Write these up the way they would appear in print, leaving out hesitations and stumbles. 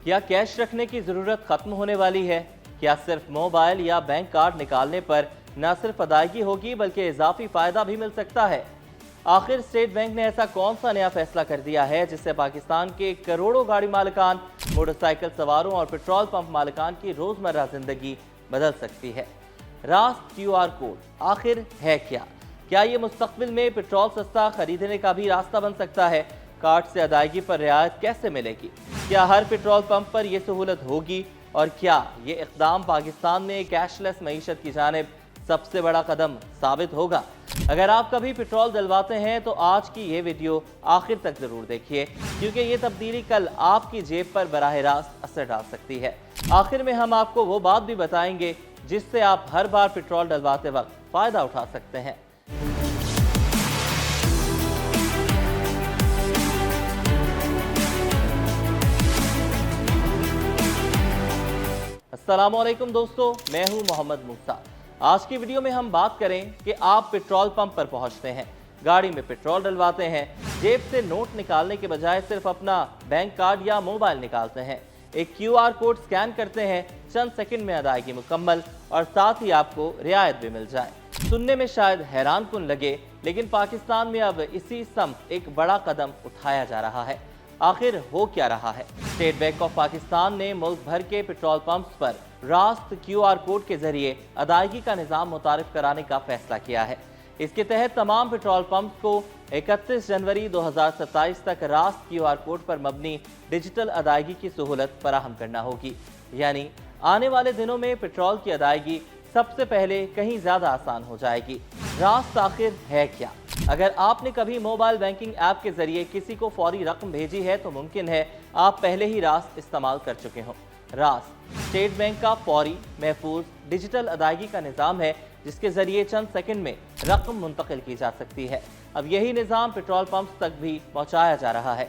क्या कैश रखने की ज़रूरत ख़त्म होने वाली है? क्या सिर्फ मोबाइल या बैंक कार्ड निकालने पर न सिर्फ अदायगी होगी बल्कि इजाफी फ़ायदा भी मिल सकता है? आखिर स्टेट बैंक ने ऐसा कौन सा नया फैसला कर दिया है जिससे पाकिस्तान के करोड़ों गाड़ी मालिकान, मोटरसाइकिल सवारों और पेट्रोल पंप मालिकान की रोज़मर्रा ज़िंदगी बदल सकती है? रास्त QR कोड आखिर है क्या? क्या ये मुस्तकबिल में पेट्रोल सस्ता खरीदने का भी रास्ता बन सकता है? कार्ड से अदायगी पर रियायत कैसे मिलेगी? क्या हर पेट्रोल पंप पर यह सहूलत होगी? और क्या ये इक़दाम पाकिस्तान में कैशलेस मईशत की जानिब सबसे बड़ा कदम साबित होगा? अगर आप कभी पेट्रोल डलवाते हैं तो आज की ये वीडियो आखिर तक ज़रूर देखिए, क्योंकि ये तब्दीली कल आपकी जेब पर बराह रास्त असर डाल सकती है। आखिर में हम आपको वो बात भी बताएंगे जिससे आप हर बार पेट्रोल डलवाते वक्त फ़ायदा उठा सकते हैं। अस्सलामुअलैकुम दोस्तों, मैं हूं मोहम्मद मूसा। आज की वीडियो में हम बात करें कि आप पेट्रोल पंप पर पहुंचते हैं, गाड़ी में पेट्रोल डलवाते हैं, जेब से नोट निकालने के बजाय सिर्फ अपना बैंक कार्ड या मोबाइल निकालते हैं, एक QR कोड स्कैन करते हैं, चंद सेकंड में अदायगी मुकम्मल और साथ ही आपको रियायत भी मिल जाए। सुनने में शायद हैरान कुन लगे, लेकिन पाकिस्तान में अब इसी समत एक बड़ा कदम उठाया जा रहा है। आखिर हो क्या रहा है? स्टेट बैंक ऑफ पाकिस्तान ने मुल्क भर के पेट्रोल पंप्स पर रास्त QR कोड के जरिए अदायगी का निज़ाम मुतारिफ कराने का फैसला किया है। इसके तहत तमाम पेट्रोल पंप्स को 31 जनवरी 2027 तक रास्त QR कोड पर मबनी डिजिटल अदायगी की सहूलत फराहम करना होगी। यानी आने वाले दिनों में पेट्रोल की अदायगी सबसे पहले कहीं ज़्यादा आसान हो जाएगी। रास्त आखिर है क्या? अगर आपने कभी मोबाइल बैंकिंग ऐप के जरिए किसी को फौरी रकम भेजी है तो मुमकिन है आप पहले ही रास्त इस्तेमाल कर चुके हों। रास्त स्टेट बैंक का फौरी, महफूज डिजिटल अदायगी का निज़ाम है जिसके जरिए चंद सेकंड में रकम मुंतकिल की जा सकती है। अब यही निज़ाम पेट्रोल पंप्स तक भी पहुंचाया जा रहा है।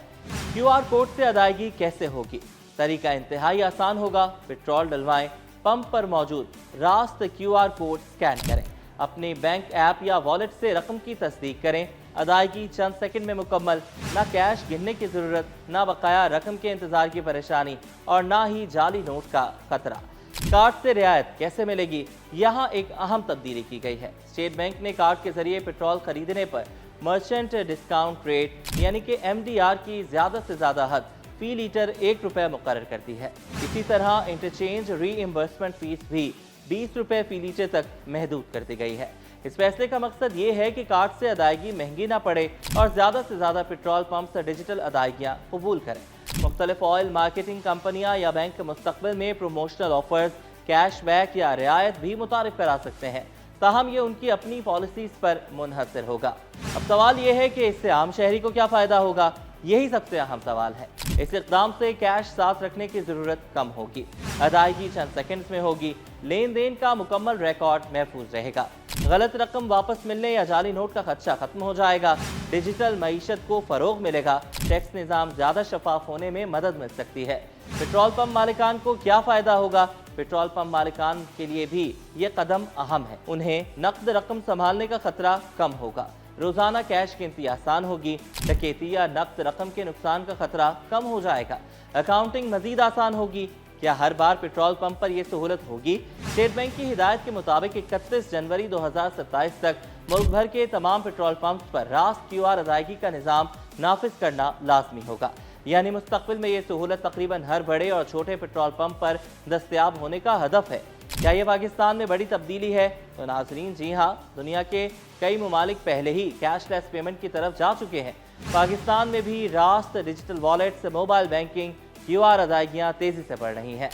QR कोड से अदायगी कैसे होगी? तरीका इंतहाई आसान होगा। पेट्रोल डलवाएं, पंप पर मौजूद रास्त QR कोड स्कैन करें, अपने बैंक ऐप या वॉलेट से रकम की तस्दीक करें, अदायगी चंद सेकंड में मुकम्मल। ना कैश गिनने की ज़रूरत, ना बकाया रकम के इंतज़ार की परेशानी और ना ही जाली नोट का खतरा। कार्ड से रियायत कैसे मिलेगी? यहाँ एक अहम तब्दीली की गई है। स्टेट बैंक ने कार्ड के जरिए पेट्रोल खरीदने पर मर्चेंट डिस्काउंट रेट यानी कि MDR की ज़्यादा से ज़्यादा हद फी लीटर ₹1 मुकर्रर कर दी है। इसी तरह इंटरचेंज रीइंबर्समेंट फीस भी ₹20 फी लीटर तक महदूद कर दी गई है। इस फैसले का मकसद ये है कि कार्ड से अदायगी महंगी ना पड़े और ज़्यादा से ज़्यादा पेट्रोल पंप से डिजिटल अदायगियाँ कबूल करें। मुख्तलिफ ऑयल मार्केटिंग कंपनियाँ या बैंक मुस्तकबिल में प्रमोशनल ऑफर्स, कैशबैक या रियायत भी मुतारिफ करा सकते हैं, ताहम ये उनकी अपनी पॉलिसीज़ पर मुनहसर होगा। अब सवाल ये है कि इससे आम शहरी को क्या फ़ायदा होगा? यही सबसे अहम सवाल है। इस इक़दाम से कैश साथ रखने की ज़रूरत कम होगी, अदायगी चंद सेकंड्स में होगी, लेन देन का मुकम्मल रिकॉर्ड महफूज रहेगा, गलत रकम वापस मिलने या जाली नोट का खदशा खत्म हो जाएगा, डिजिटल मईशत को फ़रोग मिलेगा, टैक्स निज़ाम ज़्यादा शफाफ होने में मदद मिल सकती है। पेट्रोल पंप मालिकान को क्या फ़ायदा होगा? पेट्रोल पंप मालिकान के लिए भी ये कदम अहम है। उन्हें नकद रकम संभालने का खतरा कम होगा, रोजाना कैश गिनती आसान होगी, डकैती या नकद रकम के नुकसान का खतरा कम हो जाएगा, अकाउंटिंग मजीद आसान होगी। क्या हर बार पेट्रोल पंप पर यह सहूलत होगी? स्टेट बैंक की हिदायत के मुताबिक 31 जनवरी 2027 तक मुल्क भर के तमाम पेट्रोल पंप्स पर रास्त QR अदायगी का निज़ाम नाफिज करना लाजमी होगा। यानी मुस्तकबिल में ये सहूलत तकरीबन हर बड़े और छोटे पेट्रोल पंप पर दस्तयाब होने का हदफ है। क्या ये पाकिस्तान में बड़ी तब्दीली है? तो नाज़रीन, जी हाँ, दुनिया के कई ममालिक पहले ही कैशलेस पेमेंट की तरफ जा चुके हैं। पाकिस्तान में भी रास्त, digital wallets, mobile banking, QR अदायगियाँ तेज़ी से बढ़ रही हैं।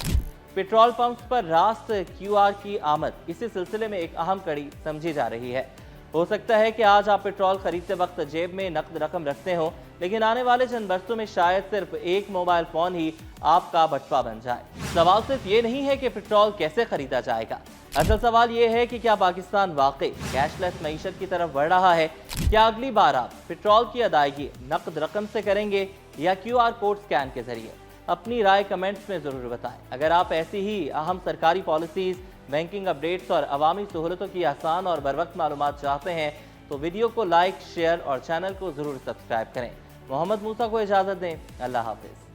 पेट्रोल पंप्स पर रास्त QR की आमद इसी सिलसिले में एक अहम कड़ी समझी जा रही है। हो सकता है कि आज आप पेट्रोल खरीदते वक्त जेब में नकद रकम रखते हो, लेकिन आने वाले चंद बरसों में शायद सिर्फ एक मोबाइल फ़ोन ही आपका बटवा बन जाए। सवाल सिर्फ ये नहीं है कि पेट्रोल कैसे खरीदा जाएगा, असल सवाल ये है कि क्या पाकिस्तान वाकई कैशलेस मईशत की तरफ बढ़ रहा है? क्या अगली बार आप पेट्रोल की अदायगी नकद रकम से करेंगे या QR कोड स्कैन के जरिए? अपनी राय कमेंट्स में ज़रूर बताएं। अगर आप ऐसी ही अहम सरकारी पॉलिसीज़, बैंकिंग अपडेट्स और अवामी सहूलतों की आसान और बरवक्त मालूमात चाहते हैं तो वीडियो को लाइक, शेयर और चैनल को ज़रूर सब्सक्राइब करें। मोहम्मद मूसा को इजाज़त दें। अल्लाह हाफ़िज़।